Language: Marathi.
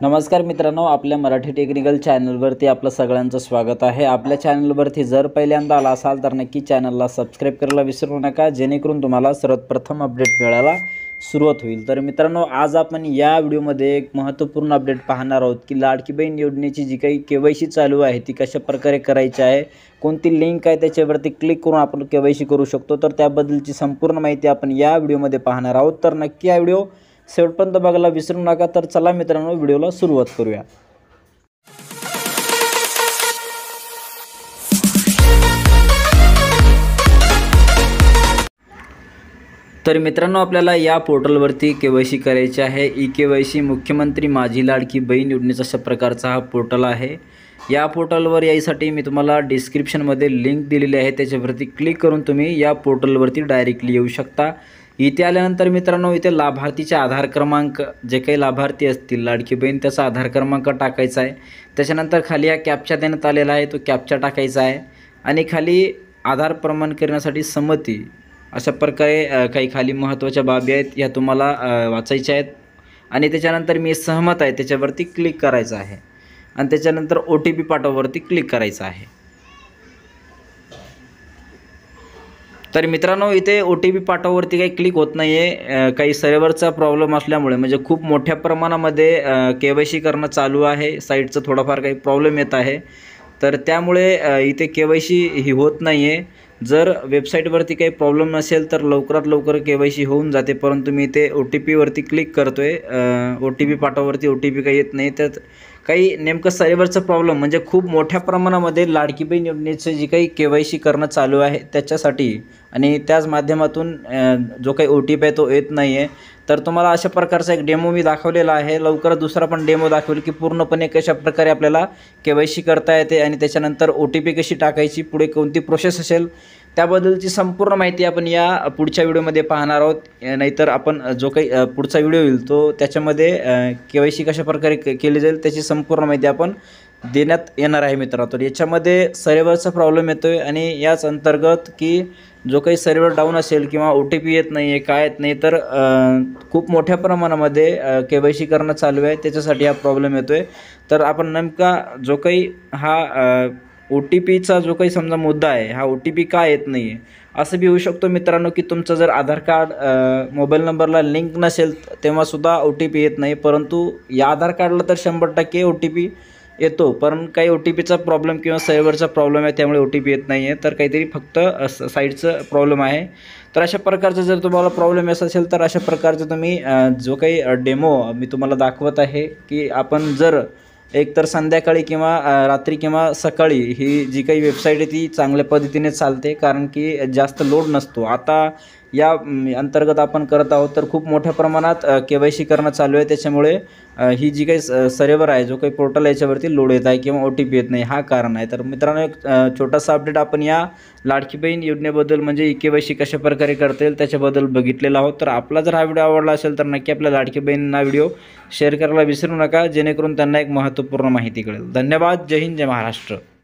नमस्कार मित्रांनो, आपल्या मराठी टेक्निकल चॅनलवरती आपलं सगळ्यांचं स्वागत आहे। आपल्या चॅनलवरती जर पहिल्यांदा आला असाल तर नक्की चॅनलला सबस्क्राइब करायला विसरू नका, जेणेकरून तुम्हाला सर्वप्रथम अपडेट मिळायला सुरुवात होईल। तर मित्रांनो, आज आपण या व्हिडिओमध्ये एक महत्त्वपूर्ण अपडेट पाहणार आहोत की लाडकी बहीण योजनेची जी काही केवायसी चालू आहे ती कशा प्रकारे करायची आहे, कोणती लिंक आहे त्याच्यावरती क्लिक करून आपण केवायसी करू शकतो। तर त्याबद्दलची संपूर्ण माहिती आपण या व्हिडिओमध्ये पाहणार आहोत। तर नक्की हा व्हिडिओ शेवटपर्यंत बघायला विसरू नका। तर चला मित्रांनो, व्हिडिओला सुरुवात करूया। तर मित्रांनो, आपल्याला या पोर्टलवरती केवायसी करायची आहे। ई केवायसी मुख्यमंत्री माझी लाडकी बहीण योजनेचा अशा प्रकारचा हा पोर्टल आहे। या पोर्टलवर यायसाठी मी तुम्हाला डिस्क्रिप्शनमध्ये लिंक दिलेली आहे, त्याच्यावरती क्लिक करून तुम्ही या पोर्टलवरती डायरेक्टली येऊ शकता। इथे आल्यानंतर मित्रांनो, इथे लाभार्थीचे आधार क्रमांक, जे काही लाभार्थी असतील लाडकी बहीण त्याचा आधार क्रमांक टाकायचा आहे। त्याच्यानंतर खाली हा कॅप्चा देण्यात आलेला आहे, तो कॅप्चा टाकायचा आहे आणि खाली आधार प्रमाण करण्यासाठी संमती अशा प्रकारे काही खाली महत्त्वाच्या बाबी आहेत, या तुम्हाला वाचायच्या आहेत। आणि त्याच्यानंतर मी सहमत आहे त्याच्यावरती क्लिक करायचं आहे आणि त्याच्यानंतर OTP पाठवावरती क्लिक करायचं आहे। तर मित्रांनो, इथे OTP पाठवावरती काही क्लिक होत नाही आहे, काही सर्व्हरचा प्रॉब्लेम असल्यामुळे, म्हणजे खूप मोठ्या प्रमाणामध्ये केवायसी करणं चालू आहे, साईटचं थोडाफार काही प्रॉब्लेम येत आहे। तर त्यामुळे इथे केवायसी ही होत नाही आहे। जर वेबसाईटवरती काही प्रॉब्लेम नसेल तर लवकरात लवकर केवायसी होऊन जाते, परंतु मी इथे OTP वरती क्लिक करतोय, OTP पाठवावरती OTP काही येत नाही। तर काही नेमकं सर्व्हरचा प्रॉब्लेम, म्हणजे खूप मोठ्या प्रमाणामध्ये लाडकी बहीण योजनेचं जी काही केवायसी करणं चालू आहे त्याच्यासाठी, आणि त्याच माध्यमातून जो काही OTP आहे तो येत नाही आहे। तर तुम्हाला अशा प्रकारचा एक डेमो मी दाखवलेला आहे, लवकरच दुसरा पण डेमो दाखवेल की पूर्णपणे कशा प्रकारे आपल्याला केवायसी करता येते आणि त्याच्यानंतर OTP कशी टाकायची, पुढे कोणती प्रोसेस असेल त्याबद्दलची संपूर्ण माहिती आपण या पुढच्या व्हिडिओमध्ये पाहणार आहोत। नाहीतर आपण जो काही पुढचा व्हिडिओ येईल तो त्याच्यामध्ये केवायसी कशा प्रकारे केली जाईल त्याची संपूर्ण माहिती आपण देण्यात येणार आहे मित्रांनो। तर याच्यामध्ये सर्व्हरचा प्रॉब्लेम येतोय आणि याच अंतर्गत की जो काही सर्व्हर डाऊन असेल किंवा OTP येत नाही आहे, काय येत नाही, तर खूप मोठ्या प्रमाणामध्ये केवायसी करणं चालू आहे, त्याच्यासाठी हा प्रॉब्लेम येतोय। तर आपण नेमका जो काही हा OTPचा जो काही समजा मुद्दा आहे, हा OTP का येत नाही आहे, असं बी होऊ शकतो मित्रांनो की तुमचं जर आधार कार्ड मोबाईल नंबरला लिंक नसेल तेव्हासुद्धा OTP येत नाही, परंतु या आधार कार्डला तर 100% OTP येतो, पण काही OTPचा प्रॉब्लेम किंवा सर्व्हरचा प्रॉब्लेम आहे त्यामुळे OTP येत नाही आहे, तर काहीतरी फक्त साईटचं प्रॉब्लेम आहे। तर अशा प्रकारचं जर तुम्हाला प्रॉब्लेम येत असेल तर अशा प्रकारचं तुम्ही जो काही डेमो मी तुम्हाला दाखवत आहे की आपण जर एकतर संध्याकाळी किंवा रात्री किंवा सकाळी ही जी काही वेबसाईट आहे ती चांगल्या पद्धतीने चालते, कारण की जास्त लोड नसतो। आता या अंतर्गत आपण करत आहोत तर खूप मोठ्या प्रमाणात केवायसी करणं चालू आहे, त्याच्यामुळे ही जी काही सर्व्हर आहे, जो काही पोर्टल आहे याच्यावरती लोड येत आहे किंवा OTP येत नाही, हा कारण आहे। तर मित्रांनो, एक छोटासा अपडेट आपण या लाडकी बहीण योजनेबद्दल, म्हणजे ई केवायसी कशा प्रकारे करता येईल त्याच्याबद्दल बघितलेला आहोत। तर आपला जर हा व्हिडिओ आवडला असेल तर नक्की आपल्या लाडकी बहीणना व्हिडिओ शेअर करायला विसरू नका, जेणेकरून त्यांना एक महत्त्वपूर्ण माहिती कळेल। धन्यवाद। जय हिंद, जय महाराष्ट्र।